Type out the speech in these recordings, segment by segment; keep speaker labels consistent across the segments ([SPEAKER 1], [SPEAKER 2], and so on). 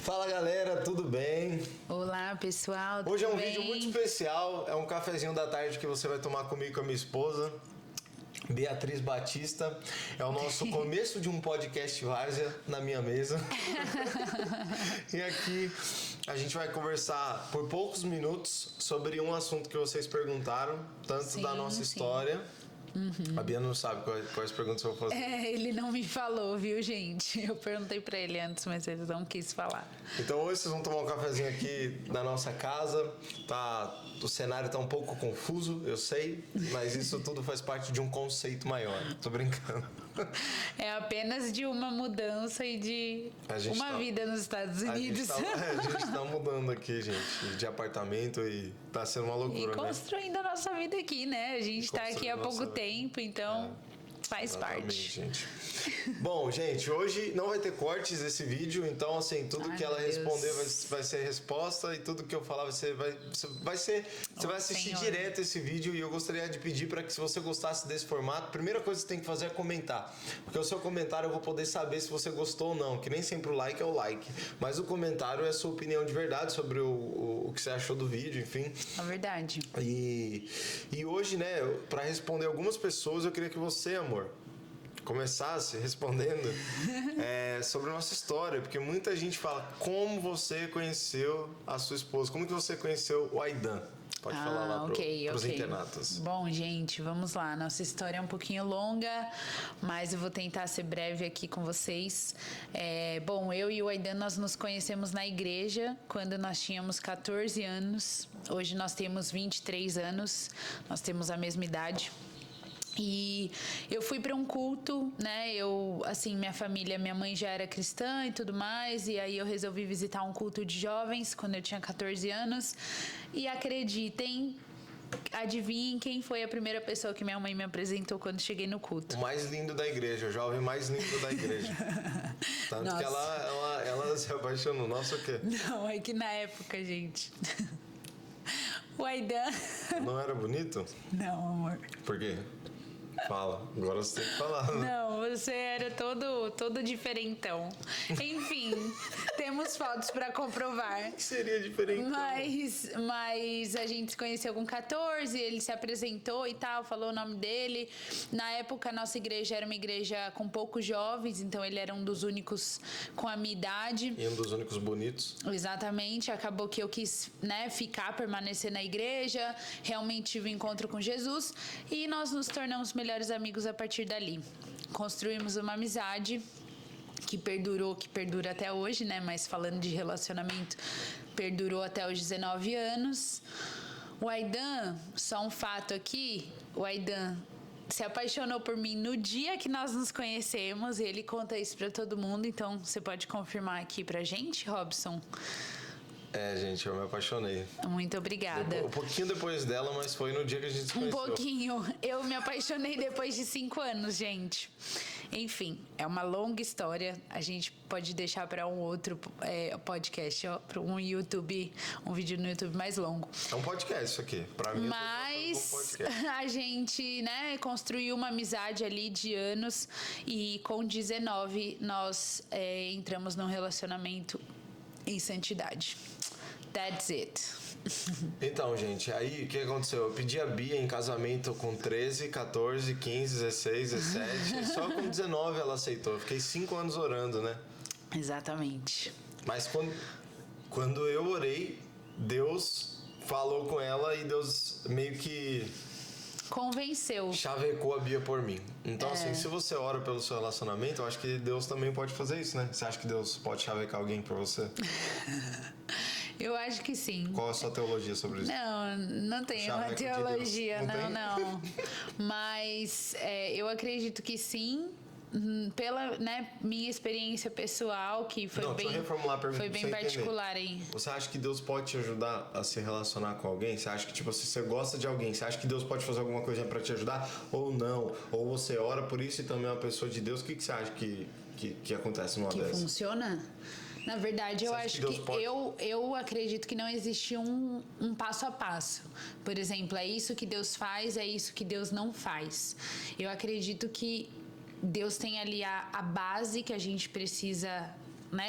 [SPEAKER 1] Fala galera, tudo bem?
[SPEAKER 2] Olá pessoal,
[SPEAKER 1] Hoje é um
[SPEAKER 2] tudo bem?
[SPEAKER 1] vídeo muito especial, é um cafezinho da tarde que você vai tomar comigo e com a minha esposa, Beatriz Batista. É o nosso começo de um podcast várzea na minha mesa. E aqui a gente vai conversar por poucos minutos sobre um assunto que vocês perguntaram, tanto da nossa história. A Bia não sabe quais perguntas eu vou fazer.
[SPEAKER 2] Ele não me falou, viu, gente? Eu perguntei pra ele antes, mas ele não quis falar.
[SPEAKER 1] Então hoje vocês vão tomar um cafezinho aqui na nossa casa. O cenário tá um pouco confuso, eu sei, mas isso tudo faz parte de um conceito maior. Tô brincando.
[SPEAKER 2] É apenas de uma mudança e de uma vida nos Estados Unidos.
[SPEAKER 1] A gente tá mudando aqui, gente, de apartamento e tá sendo uma loucura,
[SPEAKER 2] E construindo a nossa vida aqui, né? A gente tá aqui há pouco tempo, então faz parte.
[SPEAKER 1] Gente. Bom, gente, hoje não vai ter cortes desse vídeo, então assim, tudo que ela responder vai ser resposta e tudo que eu falar você vai assistir direto esse vídeo. E eu gostaria de pedir para que, se você gostasse desse formato, a primeira coisa que você tem que fazer é comentar, porque o seu comentário eu vou poder saber se você gostou ou não, que nem sempre o like é o like, mas o comentário é a sua opinião de verdade sobre o que você achou do vídeo, enfim.
[SPEAKER 2] É verdade.
[SPEAKER 1] E hoje, né, para responder algumas pessoas, eu queria que você, amor, começasse respondendo sobre a nossa história, porque muita gente fala: como você conheceu a sua esposa, como que você conheceu o Aidan? Pode falar lá pros internautas.
[SPEAKER 2] Bom, gente, vamos lá. Nossa história é um pouquinho longa, mas eu vou tentar ser breve aqui com vocês. Bom, eu e o Aidan, nós nos conhecemos na igreja quando nós tínhamos 14 anos. Hoje nós temos 23 anos, nós temos a mesma idade. E eu fui para um culto, né? Minha família, minha mãe já era cristã e tudo mais, e aí eu resolvi visitar um culto de jovens quando eu tinha 14 anos. E acreditem, adivinhem quem foi a primeira pessoa que minha mãe me apresentou quando cheguei no culto?
[SPEAKER 1] O mais lindo da igreja, o jovem mais lindo da igreja. Tanto Nossa. Que ela se apaixonou. Nossa, o quê?
[SPEAKER 2] Não, é que na época, gente, o Aidan...
[SPEAKER 1] Não era bonito?
[SPEAKER 2] Não, amor.
[SPEAKER 1] Por quê? Fala, agora você tem que falar. Né?
[SPEAKER 2] Não, você era todo diferentão. Enfim, temos fotos pra comprovar.
[SPEAKER 1] Que seria diferentão?
[SPEAKER 2] Mas a gente se conheceu com 14, ele se apresentou e tal, falou o nome dele. Na época, a nossa igreja era uma igreja com poucos jovens, então ele era um dos únicos com a minha idade.
[SPEAKER 1] E um dos únicos bonitos.
[SPEAKER 2] Exatamente, acabou que eu quis, permanecer na igreja, realmente tive um encontro com Jesus e nós nos tornamos melhores amigos a partir dali. Construímos uma amizade que perdura até hoje, né? Mas falando de relacionamento, perdurou até os 19 anos. O Aidan, só um fato aqui, o Aidan se apaixonou por mim no dia que nós nos conhecemos e ele conta isso pra todo mundo, então você pode confirmar aqui pra gente, Robson?
[SPEAKER 1] Gente, eu me apaixonei.
[SPEAKER 2] Muito obrigada.
[SPEAKER 1] Um pouquinho depois dela, mas foi no dia que a gente se conheceu.
[SPEAKER 2] Um pouquinho. Eu me apaixonei depois de 5 anos, gente. Enfim, é uma longa história. A gente pode deixar para um outro podcast, para um vídeo no YouTube mais longo.
[SPEAKER 1] É um podcast isso aqui. Pra mim,
[SPEAKER 2] mas a gente, construiu uma amizade ali de anos e com 19 nós entramos num relacionamento em santidade. That's it.
[SPEAKER 1] Então, gente, aí o que aconteceu? Eu pedi a Bia em casamento com 13, 14, 15, 16, 17. Só com 19 ela aceitou. Eu fiquei 5 anos orando, né?
[SPEAKER 2] Exatamente.
[SPEAKER 1] Mas quando eu orei, Deus falou com ela e Deus meio que
[SPEAKER 2] convenceu.
[SPEAKER 1] Chavecou a Bia por mim. Então, assim, se você ora pelo seu relacionamento, eu acho que Deus também pode fazer isso, né? Você acha que Deus pode chavecar alguém por você?
[SPEAKER 2] Eu acho que sim.
[SPEAKER 1] Qual a sua teologia sobre isso?
[SPEAKER 2] Não tenho uma teologia, não. Mas eu acredito que sim. Pela minha experiência pessoal, que foi bem particular, hein?
[SPEAKER 1] Você acha que Deus pode te ajudar a se relacionar com alguém? Você acha que, se você gosta de alguém, você acha que Deus pode fazer alguma coisa pra te ajudar? Ou não? Ou você ora por isso e também é uma pessoa de Deus? O que você acha que acontece numa dessas?
[SPEAKER 2] Que funciona? Na verdade, eu acho que eu acredito que não existe um passo a passo. Por exemplo, é isso que Deus faz, é isso que Deus não faz. Eu acredito que Deus tem ali a base que a gente precisa,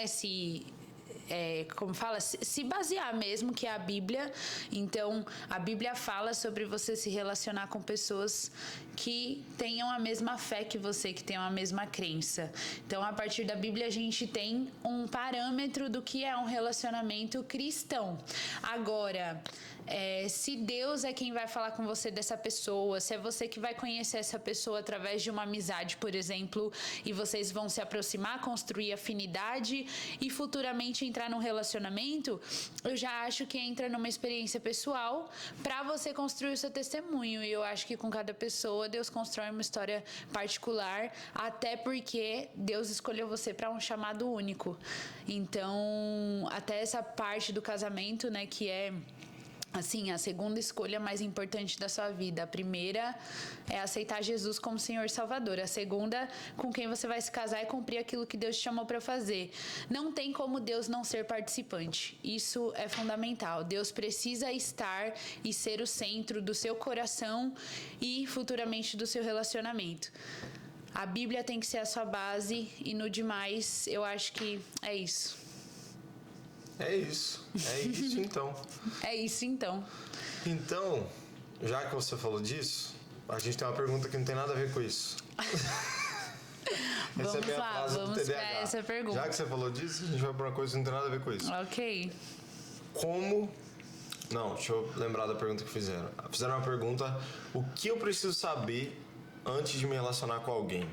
[SPEAKER 2] se como fala, se basear mesmo, que é a Bíblia. Então, a Bíblia fala sobre você se relacionar com pessoas que tenham a mesma fé que você, que tenham a mesma crença. Então, a partir da Bíblia, a gente tem um parâmetro do que é um relacionamento cristão. Agora, se Deus é quem vai falar com você dessa pessoa, se é você que vai conhecer essa pessoa através de uma amizade, por exemplo, e vocês vão se aproximar, construir afinidade e futuramente entrar num relacionamento, eu já acho que entra numa experiência pessoal para você construir o seu testemunho. E eu acho que com cada pessoa Deus constrói uma história particular, até porque Deus escolheu você para um chamado único. Então, até essa parte do casamento, né, que é assim, a segunda escolha mais importante da sua vida. A primeira é aceitar Jesus como Senhor e Salvador. A segunda, com quem você vai se casar e cumprir aquilo que Deus te chamou para fazer. Não tem como Deus não ser participante. Isso é fundamental. Deus precisa estar e ser o centro do seu coração e futuramente do seu relacionamento. A Bíblia tem que ser a sua base e no demais, eu acho que é isso.
[SPEAKER 1] É isso então.
[SPEAKER 2] É isso então.
[SPEAKER 1] Então, já que você falou disso, a gente tem uma pergunta que não tem nada a ver com isso.
[SPEAKER 2] Vamos lá, vamos para essa pergunta.
[SPEAKER 1] Já que você falou disso, a gente vai para uma coisa que não tem nada a ver com isso.
[SPEAKER 2] Ok.
[SPEAKER 1] Não, deixa eu lembrar da pergunta que fizeram. Fizeram uma pergunta: o que eu preciso saber antes de me relacionar com alguém?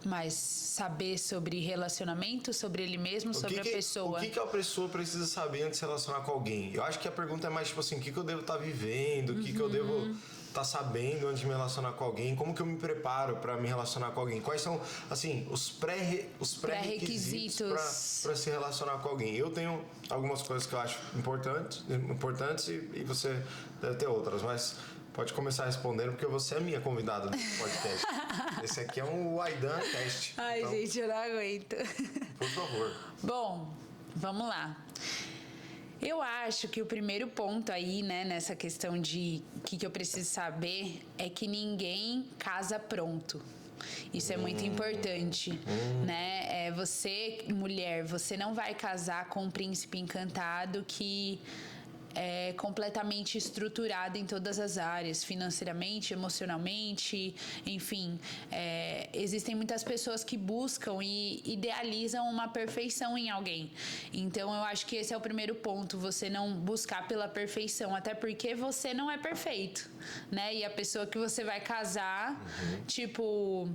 [SPEAKER 2] Mas saber sobre relacionamento, sobre ele mesmo, sobre a pessoa.
[SPEAKER 1] O que a pessoa precisa saber antes de se relacionar com alguém? Eu acho que a pergunta é mais tipo assim, o que eu devo estar vivendo, o que eu devo estar sabendo antes de me relacionar com alguém, como que eu me preparo para me relacionar com alguém, quais são, assim, os pré-requisitos para se relacionar com alguém. Eu tenho algumas coisas que eu acho importantes e você deve ter outras, mas pode começar respondendo, porque você é minha convidada do podcast. Esse aqui é um Aidan Cast.
[SPEAKER 2] Ai, então, gente, eu não aguento.
[SPEAKER 1] Por favor.
[SPEAKER 2] Bom, vamos lá. Eu acho que o primeiro ponto aí, né, nessa questão de o que eu preciso saber, é que ninguém casa pronto. Isso é muito importante, né? Você, mulher, você não vai casar com um príncipe encantado que é completamente estruturado em todas as áreas, financeiramente, emocionalmente, enfim. Existem muitas pessoas que buscam e idealizam uma perfeição em alguém. Então, eu acho que esse é o primeiro ponto, você não buscar pela perfeição, até porque você não é perfeito, né? E a pessoa que você vai casar, tipo,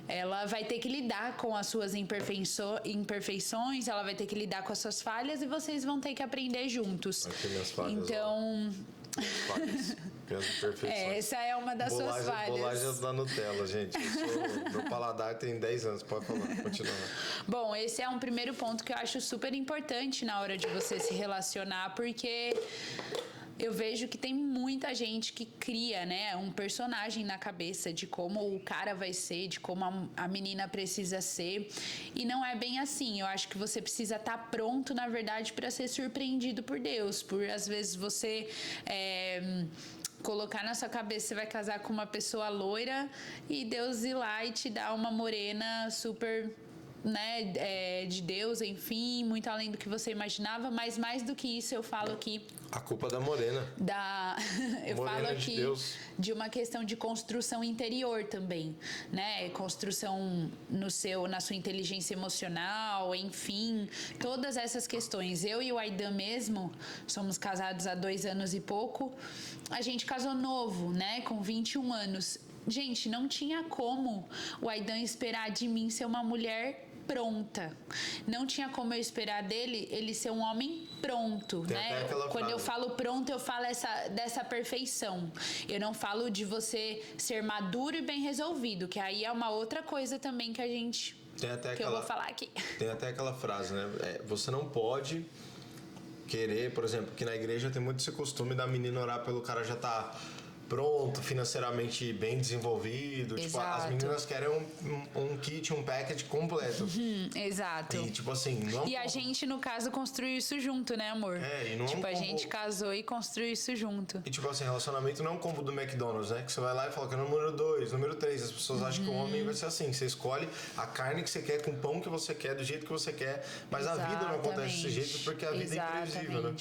[SPEAKER 2] ela vai ter que lidar com as suas imperfeições, ela vai ter que lidar com as suas falhas e vocês vão ter que aprender juntos.
[SPEAKER 1] Aqui minhas falhas,
[SPEAKER 2] então, essa é uma das suas falhas.
[SPEAKER 1] Bolagens da Nutella, gente. Meu paladar tem 10 anos, pode falar, continuar.
[SPEAKER 2] Bom, esse é um primeiro ponto que eu acho super importante na hora de você se relacionar, porque eu vejo que tem muita gente que cria, né, um personagem na cabeça de como o cara vai ser, de como a menina precisa ser. E não é bem assim. Eu acho que você precisa estar pronto, na verdade, para ser surpreendido por Deus. Por, às vezes, você colocar na sua cabeça que você vai casar com uma pessoa loira e Deus ir lá e te dar uma morena super, né, de Deus, enfim, muito além do que você imaginava, mas mais do que isso eu falo aqui.
[SPEAKER 1] A culpa da morena.
[SPEAKER 2] Eu
[SPEAKER 1] morena
[SPEAKER 2] falo aqui de uma questão de construção interior também, né? Construção na sua inteligência emocional, enfim, todas essas questões. Eu e o Aidan mesmo somos casados há 2 anos e pouco. A gente casou novo, né? Com 21 anos. Gente, não tinha como o Aidan esperar de mim ser uma mulher pronta. Não tinha como eu esperar dele ele ser um homem pronto, né? Quando eu falo pronto, eu falo dessa perfeição. Eu não falo de você ser maduro e bem resolvido, que aí é uma outra coisa também que a gente... eu vou falar aqui.
[SPEAKER 1] Tem até aquela frase, né? Você não pode querer, por exemplo, que na igreja tem muito esse costume da menina orar pelo cara já tá pronto, financeiramente bem desenvolvido. Tipo, as meninas querem um kit, um package completo.
[SPEAKER 2] Exato.
[SPEAKER 1] E tipo assim, não...
[SPEAKER 2] E a gente, no caso, construiu isso junto, né, amor?
[SPEAKER 1] E não
[SPEAKER 2] tipo, a gente casou e construiu isso junto.
[SPEAKER 1] E tipo assim, relacionamento não é um combo do McDonald's, né? Que você vai lá e fala que é o número 2, número 3. As pessoas acham que o homem vai ser assim. Você escolhe a carne que você quer, com o pão que você quer, do jeito que você quer. Mas a vida não acontece desse jeito porque a vida é imprevisível, né?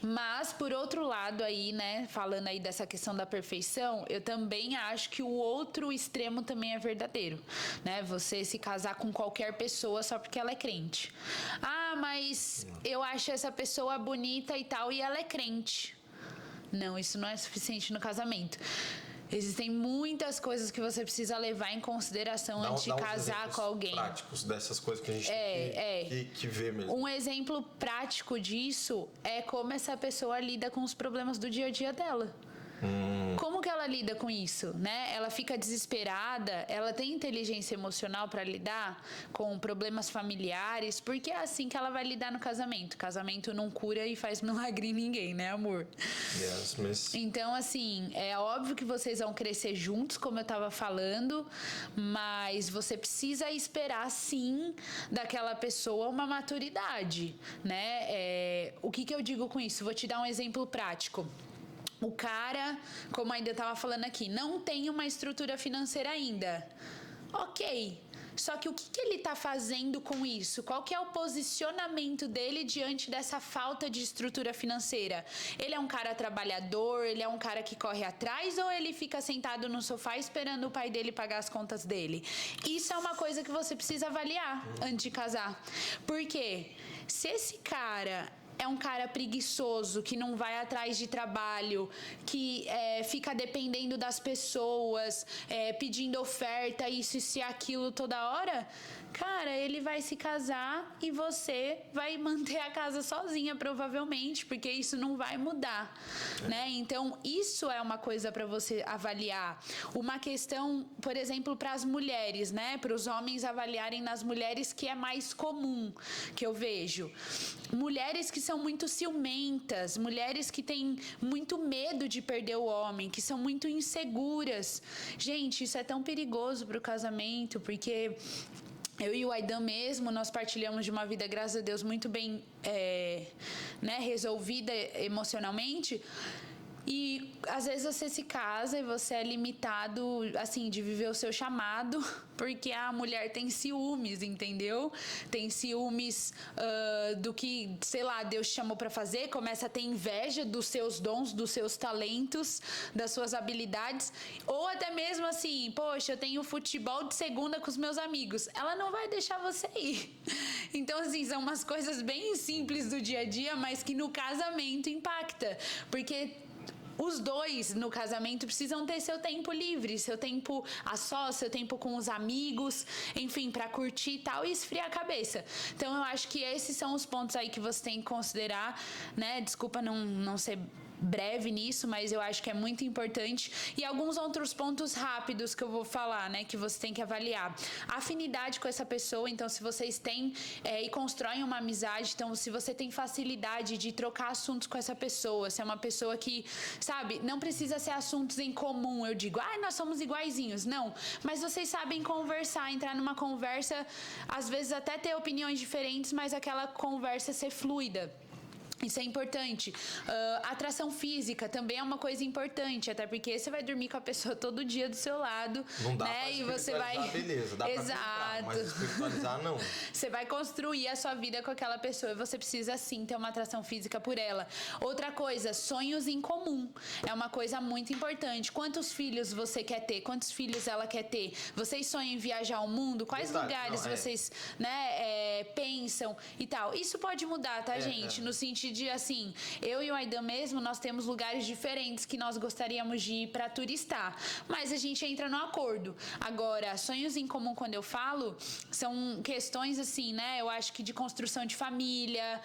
[SPEAKER 2] Mas, por outro lado aí, né? Falando aí dessa questão da perfeição, eu também acho que o outro extremo também é verdadeiro, né? Você se casar com qualquer pessoa só porque ela é crente. Ah, mas eu acho essa pessoa bonita e tal e ela é crente. Não, isso não é suficiente no casamento. Existem muitas coisas que você precisa levar em consideração antes de casar com alguém.
[SPEAKER 1] Práticos dessas coisas que a gente tem que ver mesmo.
[SPEAKER 2] Um exemplo prático disso é como essa pessoa lida com os problemas do dia a dia dela. Como que ela lida com isso, né? Ela fica desesperada, ela tem inteligência emocional para lidar com problemas familiares, porque é assim que ela vai lidar no casamento. Casamento não cura e faz milagre em ninguém, né, amor?
[SPEAKER 1] Yes, miss.
[SPEAKER 2] Então, assim, é óbvio que vocês vão crescer juntos, como eu tava falando, mas você precisa esperar, sim, daquela pessoa uma maturidade, né? O que eu digo com isso? Vou te dar um exemplo prático. O cara, como ainda estava falando aqui, não tem uma estrutura financeira ainda. Ok. Só que o que ele está fazendo com isso? Qual que é o posicionamento dele diante dessa falta de estrutura financeira? Ele é um cara trabalhador? Ele é um cara que corre atrás? Ou ele fica sentado no sofá esperando o pai dele pagar as contas dele? Isso é uma coisa que você precisa avaliar antes de casar. Por quê? Se esse cara é um cara preguiçoso, que não vai atrás de trabalho, que fica dependendo das pessoas, pedindo oferta, isso e aquilo toda hora, cara, ele vai se casar e você vai manter a casa sozinha, provavelmente, porque isso não vai mudar, né? Então, isso é uma coisa para você avaliar. Uma questão, por exemplo, para as mulheres, né? Para os homens avaliarem nas mulheres, que é mais comum, que eu vejo. Mulheres que são muito ciumentas, mulheres que têm muito medo de perder o homem, que são muito inseguras. Gente, isso é tão perigoso para o casamento, porque eu e o Aidan mesmo, nós partilhamos de uma vida, graças a Deus, muito bem resolvida emocionalmente. E às vezes você se casa e você é limitado, assim, de viver o seu chamado, porque a mulher tem ciúmes, entendeu? Tem ciúmes do que, sei lá, Deus te chamou pra fazer, começa a ter inveja dos seus dons, dos seus talentos, das suas habilidades, ou até mesmo assim, poxa, eu tenho futebol de segunda com os meus amigos, ela não vai deixar você ir. Então, assim, são umas coisas bem simples do dia a dia, mas que no casamento impacta, porque os dois no casamento precisam ter seu tempo livre, seu tempo a sós, seu tempo com os amigos, enfim, pra curtir e tal, e esfriar a cabeça. Então eu acho que esses são os pontos aí que você tem que considerar, né? Desculpa não ser breve nisso, mas eu acho que é muito importante. E alguns outros pontos rápidos que eu vou falar, né, que você tem que avaliar. Afinidade com essa pessoa, então se vocês têm e constroem uma amizade, então se você tem facilidade de trocar assuntos com essa pessoa, se é uma pessoa que, sabe, não precisa ser assuntos em comum, eu digo, nós somos iguaizinhos, não, mas vocês sabem conversar, entrar numa conversa, às vezes até ter opiniões diferentes, mas aquela conversa ser fluida. Isso é importante. Atração física também é uma coisa importante, até porque você vai dormir com a pessoa todo dia do seu lado.
[SPEAKER 1] Não dá,
[SPEAKER 2] né?
[SPEAKER 1] pra
[SPEAKER 2] E você vai.
[SPEAKER 1] Beleza, dá
[SPEAKER 2] Exato.
[SPEAKER 1] pra mas espiritualizar não.
[SPEAKER 2] Você vai construir a sua vida com aquela pessoa e você precisa sim ter uma atração física por ela. Outra coisa, sonhos em comum. É uma coisa muito importante. Quantos filhos você quer ter? Quantos filhos ela quer ter? Vocês sonham em viajar ao mundo? Quais lugares vocês pensam e tal? Isso pode mudar, tá, gente? No sentido de, assim, eu e o Aidan mesmo, nós temos lugares diferentes que nós gostaríamos de ir pra turistar, mas a gente entra no acordo. Agora, sonhos em comum, quando eu falo, são questões assim, né? Eu acho que de construção de família,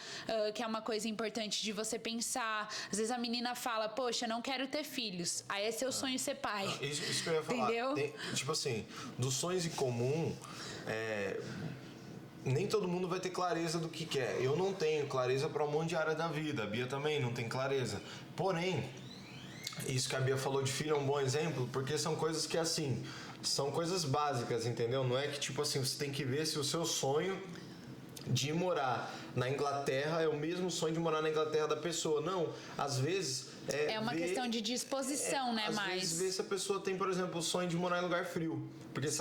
[SPEAKER 2] que é uma coisa importante de você pensar. Às vezes a menina fala, poxa, não quero ter filhos. Aí é seu sonho ser pai.
[SPEAKER 1] Isso que eu ia falar.
[SPEAKER 2] Entendeu?
[SPEAKER 1] Tipo assim, dos sonhos em comum, nem todo mundo vai ter clareza do que quer. Eu não tenho clareza para um monte de área da vida. A Bia também não tem clareza. Porém, Isso que a Bia falou de filho é um bom exemplo, porque são coisas que, assim, são coisas básicas, entendeu? Não é que, tipo assim, você tem que ver se o seu sonho de morar na Inglaterra é o mesmo sonho de morar na Inglaterra da pessoa. Não, às vezes...
[SPEAKER 2] É uma questão de disposição, né?
[SPEAKER 1] Às vezes ver se a pessoa tem, por exemplo, o sonho de morar em lugar frio. Porque se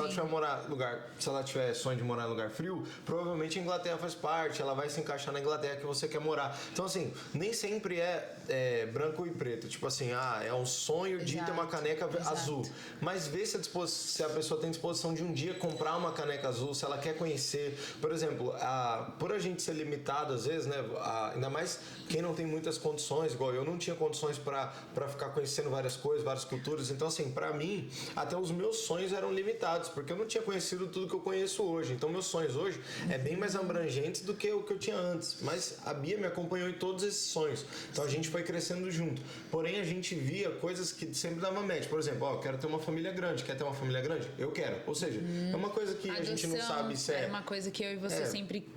[SPEAKER 1] ela tiver sonho de morar em lugar frio, provavelmente a Inglaterra faz parte, ela vai se encaixar na Inglaterra que você quer morar. Então, assim, nem sempre é branco e preto. Tipo assim, é um sonho de ter uma caneca azul. Mas vê se a pessoa tem disposição de um dia comprar uma caneca azul, se ela quer conhecer. Por exemplo, por a gente ser limitado, às vezes, né? Ainda mais quem não tem muitas condições, igual eu não tinha condições para ficar conhecendo várias coisas, várias culturas. Então, assim, para mim, até os meus sonhos eram limitados, porque eu não tinha conhecido tudo que eu conheço hoje. Então, meus sonhos hoje é bem mais abrangentes do que o que eu tinha antes. Mas a Bia me acompanhou em todos esses sonhos. Então, a gente foi crescendo junto. Porém, a gente via coisas que sempre dava match. Por exemplo, eu quero ter uma família grande. Quer ter uma família grande? Eu quero. Ou seja, é uma coisa que a gente não sabe se
[SPEAKER 2] é uma coisa que eu e você sempre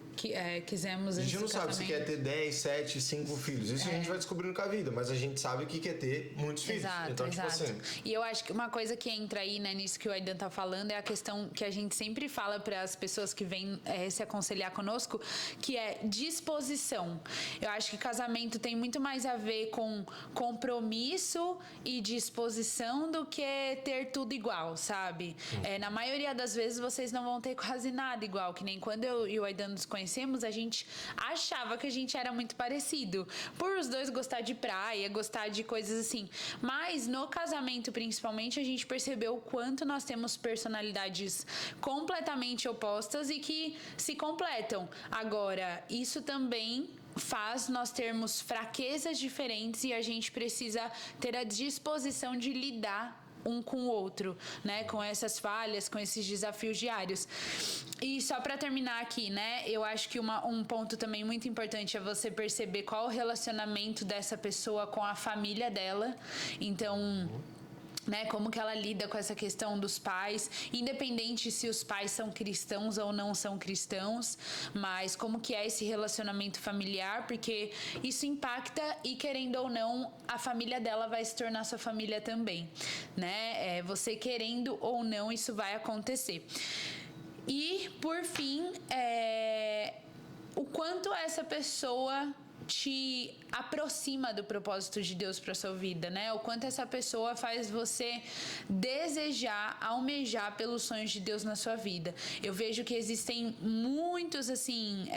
[SPEAKER 2] quisemos.
[SPEAKER 1] A gente não sabe se quer ter 10, 7, 5 filhos. Isso a gente vai descobrindo com a vida, mas a gente sabe que quer ter muitos filhos. Então, tipo assim.
[SPEAKER 2] E eu acho que uma coisa que entra aí, né, nisso que o Aidan tá falando, é a questão que a gente sempre fala para as pessoas que vêm se aconselhar conosco, que é disposição. Eu acho que casamento tem muito mais a ver com compromisso e disposição do que ter tudo igual, sabe? Na maioria das vezes vocês não vão ter quase nada igual, que nem quando eu e o Aidan nos conhecemos, a gente achava que a gente era muito parecido. Por os dois gostar de praia, gostar de coisas assim. Mas no casamento, principalmente, a gente percebeu o quanto nós temos personalidades completamente opostas e que se completam. Agora, isso também faz nós termos fraquezas diferentes e a gente precisa ter a disposição de lidar um com o outro, né? Com essas falhas, com esses desafios diários. E só para terminar aqui, né? Eu acho que um ponto também muito importante é você perceber qual o relacionamento dessa pessoa com a família dela. Então, né, como que ela lida com essa questão dos pais, independente se os pais são cristãos ou não são cristãos, mas como que é esse relacionamento familiar, porque isso impacta e, querendo ou não, a família dela vai se tornar sua família também, né? Você querendo ou não, isso vai acontecer. E, por fim, o quanto essa pessoa te aproxima do propósito de Deus para sua vida, né? O quanto essa pessoa faz você desejar, almejar pelos sonhos de Deus na sua vida. Eu vejo que existem muitos, assim,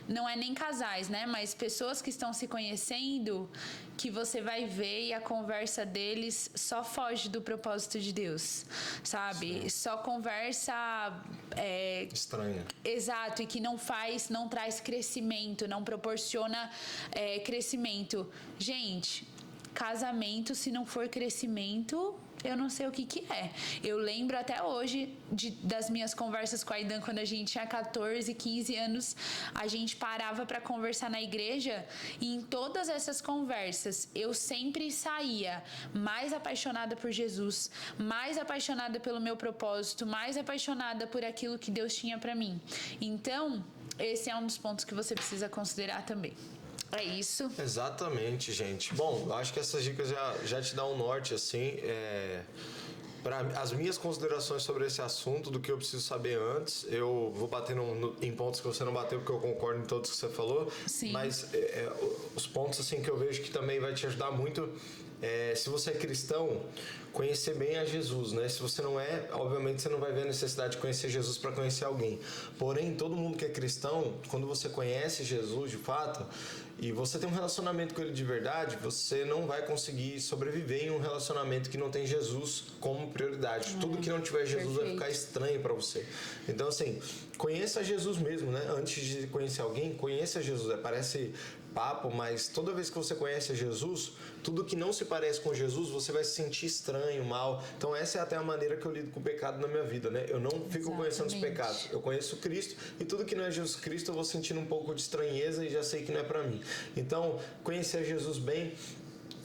[SPEAKER 2] não é nem casais, né? Mas pessoas que estão se conhecendo, que você vai ver e a conversa deles só foge do propósito de Deus, sabe? Sim. Só conversa
[SPEAKER 1] estranha.
[SPEAKER 2] Exato, e que não traz crescimento, não proporciona crescimento. Gente, casamento, se não for crescimento, eu não sei o que é. Eu lembro até hoje das minhas conversas com a Aidan, quando a gente tinha 14, 15 anos, a gente parava para conversar na igreja e em todas essas conversas eu sempre saía mais apaixonada por Jesus, mais apaixonada pelo meu propósito, mais apaixonada por aquilo que Deus tinha para mim. Então, esse é um dos pontos que você precisa considerar também. É isso.
[SPEAKER 1] Exatamente, gente. Bom, eu acho que essas dicas já te dão um norte, assim, para as minhas considerações sobre esse assunto, do que eu preciso saber antes. Eu vou bater em pontos que você não bateu, porque eu concordo em todos que você falou.
[SPEAKER 2] Sim.
[SPEAKER 1] Mas os pontos, assim, que eu vejo que também vai te ajudar muito, se você é cristão, conhecer bem a Jesus, né? Se você não é, obviamente você não vai ver a necessidade de conhecer Jesus para conhecer alguém. Porém, todo mundo que é cristão, quando você conhece Jesus de fato e você tem um relacionamento com ele de verdade, você não vai conseguir sobreviver em um relacionamento que não tem Jesus como prioridade. Tudo que não tiver Jesus vai ficar estranho para você. Então, assim, conheça Jesus mesmo, né? Antes de conhecer alguém, conheça Jesus. Parece papo, mas toda vez que você conhece Jesus, tudo que não se parece com Jesus, você vai se sentir estranho, mal. Então essa é até a maneira que eu lido com o pecado na minha vida, né? Eu não fico conhecendo os pecados. Eu conheço Cristo e tudo que não é Jesus Cristo eu vou sentindo um pouco de estranheza e já sei que não é pra mim. Então, conhecer Jesus bem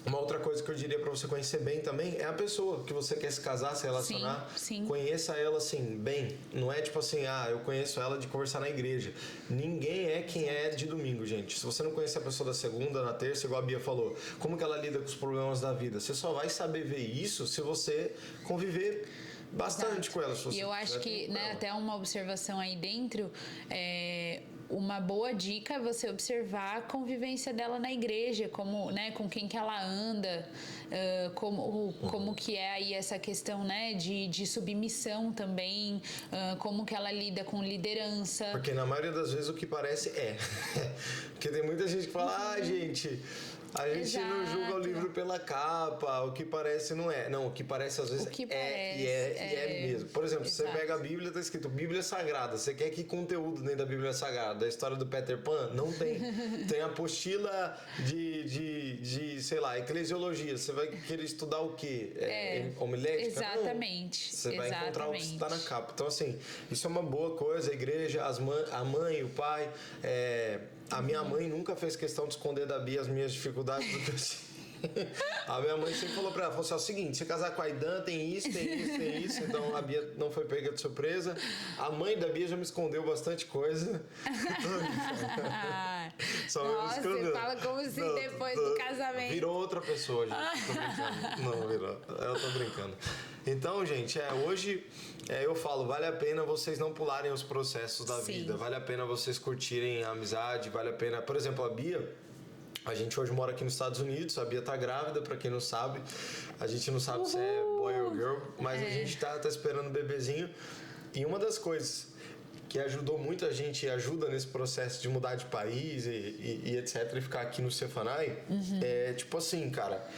[SPEAKER 1] Uma outra coisa que eu diria pra você conhecer bem também é a pessoa que você quer se casar, se relacionar.
[SPEAKER 2] Sim.
[SPEAKER 1] Conheça ela assim, bem. Não é tipo assim, eu conheço ela de conversar na igreja. Ninguém é quem é de domingo, gente. Se você não conhecer a pessoa da segunda, na terça, igual a Bia falou, como que ela lida com os problemas da vida? Você só vai saber ver isso se você conviver bastante com ela.
[SPEAKER 2] E eu acho que, né, até uma observação aí dentro, uma boa dica é você observar a convivência dela na igreja, como, né, com quem que ela anda, como que é aí essa questão, né, de submissão também, como que ela lida com liderança.
[SPEAKER 1] Porque na maioria das vezes o que parece é. Porque tem muita gente que fala, gente... A gente não julga o livro pela capa, o que parece não é. Não, o que parece às vezes é mesmo. Por exemplo, você pega a Bíblia, tá escrito Bíblia Sagrada. Você quer que conteúdo dentro da Bíblia Sagrada? Da história do Peter Pan? Não tem. Tem apostila de sei lá, eclesiologia. Você vai querer estudar o quê? Homilética?
[SPEAKER 2] Exatamente.
[SPEAKER 1] Não. Você vai encontrar o que está na capa. Então, assim, isso é uma boa coisa. A igreja, a mãe, o pai... A minha mãe nunca fez questão de esconder da Bia as minhas dificuldades do que A minha mãe sempre falou pra ela, falou assim, é o seguinte, você casar com a Aidan tem isso, então a Bia não foi pega de surpresa. A mãe da Bia já me escondeu bastante coisa.
[SPEAKER 2] Nossa, você fala como se depois do casamento...
[SPEAKER 1] Virou outra pessoa, gente. Tô brincando. Não, virou. Eu tô brincando. Então, gente, hoje eu falo, vale a pena vocês não pularem os processos da vida. Vale a pena vocês curtirem a amizade, vale a pena... Por exemplo, a Bia... A gente hoje mora aqui nos Estados Unidos, a Bia tá grávida, pra quem não sabe. A gente não sabe se é boy ou girl, mas a gente tá esperando o bebezinho. E uma das coisas que ajudou muito a gente, ajuda nesse processo de mudar de país e etc, e ficar aqui no Cefanai, é tipo assim, cara...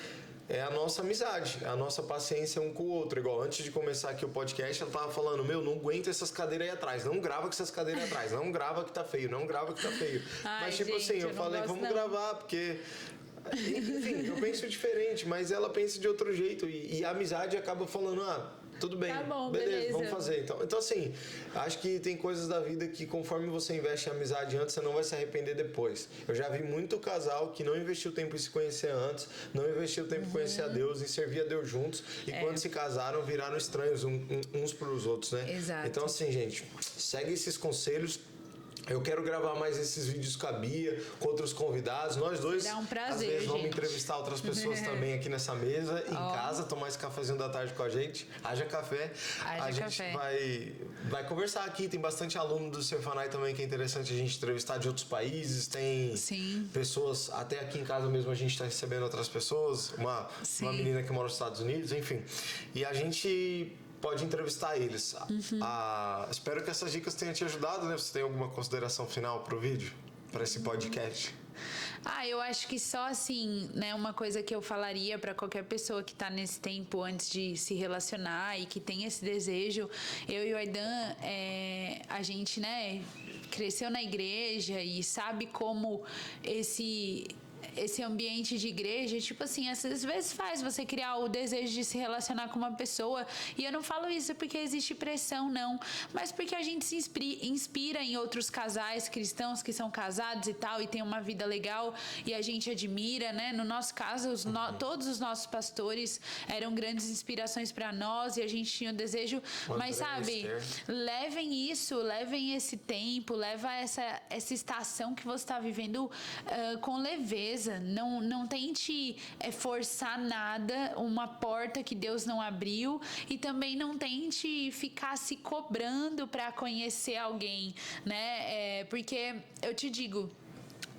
[SPEAKER 1] É a nossa amizade, a nossa paciência um com o outro. Igual antes de começar aqui o podcast, ela tava falando, não aguento essas cadeiras aí atrás, não grava com essas cadeiras aí atrás, não grava que tá feio, não grava que tá feio. Mas tipo gente, assim, eu falei, vamos gravar, porque... Enfim, eu penso diferente, mas ela pensa de outro jeito. E a amizade acaba falando, tudo bem,
[SPEAKER 2] tá bom,
[SPEAKER 1] beleza, vamos fazer. Então, assim, acho que tem coisas da vida que conforme você investe em amizade antes, você não vai se arrepender depois. Eu já vi muito casal que não investiu tempo em se conhecer antes, não investiu tempo em conhecer a Deus, em servir a Deus juntos, e quando se casaram, viraram estranhos uns pros outros, né?
[SPEAKER 2] Exato.
[SPEAKER 1] Então, assim, gente, segue esses conselhos. Eu quero gravar mais esses vídeos com a Bia, com outros convidados. Nós dois,
[SPEAKER 2] é um prazer,
[SPEAKER 1] às vezes, vamos
[SPEAKER 2] gente.
[SPEAKER 1] entrevistar outras pessoas também aqui nessa mesa, em casa, tomar esse cafezinho da tarde com a gente. Haja café. A gente vai conversar aqui. Tem bastante aluno do Cefanai também, que é interessante a gente entrevistar de outros países. Tem pessoas, até aqui em casa mesmo a gente está recebendo outras pessoas. Uma menina que mora nos Estados Unidos, enfim. E a gente... pode entrevistar eles. Espero que essas dicas tenham te ajudado, né? Você tem alguma consideração final pro vídeo? Para esse podcast?
[SPEAKER 2] Eu acho que só assim, né, uma coisa que eu falaria para qualquer pessoa que tá nesse tempo antes de se relacionar e que tem esse desejo, eu e o Aidan, a gente, né, cresceu na igreja e sabe como esse ambiente de igreja, tipo assim, às vezes faz você criar o desejo de se relacionar com uma pessoa, e eu não falo isso porque existe pressão, não, mas porque a gente se inspira em outros casais cristãos que são casados e tal, e tem uma vida legal, e a gente admira, né? No nosso caso, todos os nossos pastores eram grandes inspirações para nós, e a gente tinha o desejo, mas sabe, levem esse tempo, leva essa estação que você está vivendo com leveza. Não tente forçar nada, uma porta que Deus não abriu, e também não tente ficar se cobrando para conhecer alguém, né? Porque eu te digo,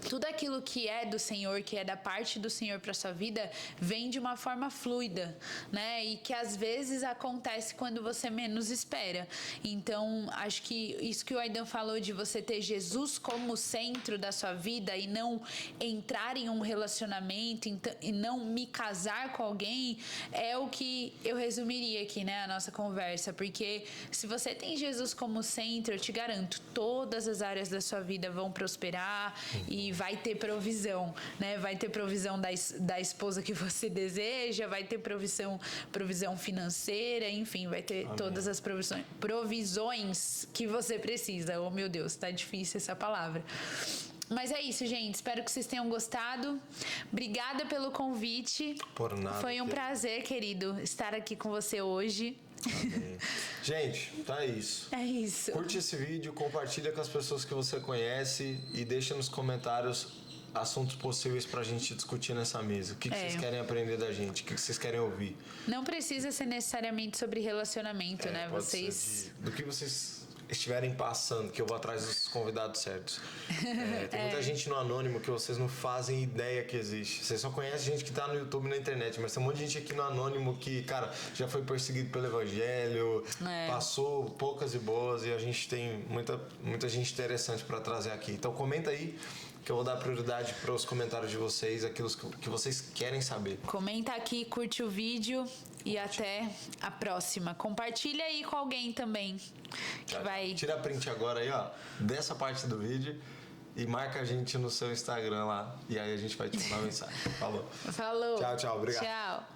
[SPEAKER 2] tudo aquilo que é do Senhor, que é da parte do Senhor para sua vida, vem de uma forma fluida, né? E que às vezes acontece quando você menos espera. Então, acho que isso que o Aidan falou de você ter Jesus como centro da sua vida e não entrar em um relacionamento e não me casar com alguém, é o que eu resumiria aqui, né? A nossa conversa. Porque se você tem Jesus como centro, eu te garanto, todas as áreas da sua vida vão prosperar e vai ter provisão, né? Vai ter provisão da esposa que você deseja, vai ter provisão financeira, enfim, vai ter todas as provisões que você precisa. Oh, meu Deus, tá difícil essa palavra. Mas é isso, gente. Espero que vocês tenham gostado. Obrigada pelo convite.
[SPEAKER 1] Por nada.
[SPEAKER 2] Foi um prazer, querido, estar aqui com você hoje.
[SPEAKER 1] Amém. Gente, tá isso.
[SPEAKER 2] É isso.
[SPEAKER 1] Curte esse vídeo, compartilha com as pessoas que você conhece e deixa nos comentários assuntos possíveis pra gente discutir nessa mesa. O que vocês querem aprender da gente? O que vocês querem ouvir?
[SPEAKER 2] Não precisa ser necessariamente sobre relacionamento, né?
[SPEAKER 1] Pode
[SPEAKER 2] Vocês...
[SPEAKER 1] ser do que vocês estiverem passando, que eu vou atrás dos convidados certos. Tem muita gente no anônimo que vocês não fazem ideia que existe. Vocês só conhecem gente que tá no YouTube e na internet, mas tem um monte de gente aqui no anônimo que, cara, já foi perseguido pelo evangelho, passou poucas e boas, e a gente tem muita gente interessante para trazer aqui. Então comenta aí, que eu vou dar prioridade para os comentários de vocês, aquilo que vocês querem saber.
[SPEAKER 2] Comenta aqui, curte o vídeo e até a próxima. Compartilha aí com alguém também que vai...
[SPEAKER 1] Tira a print agora aí, ó, dessa parte do vídeo e marca a gente no seu Instagram lá. E aí a gente vai te mandar mensagem. Falou.
[SPEAKER 2] Falou.
[SPEAKER 1] Tchau, obrigado.
[SPEAKER 2] Tchau.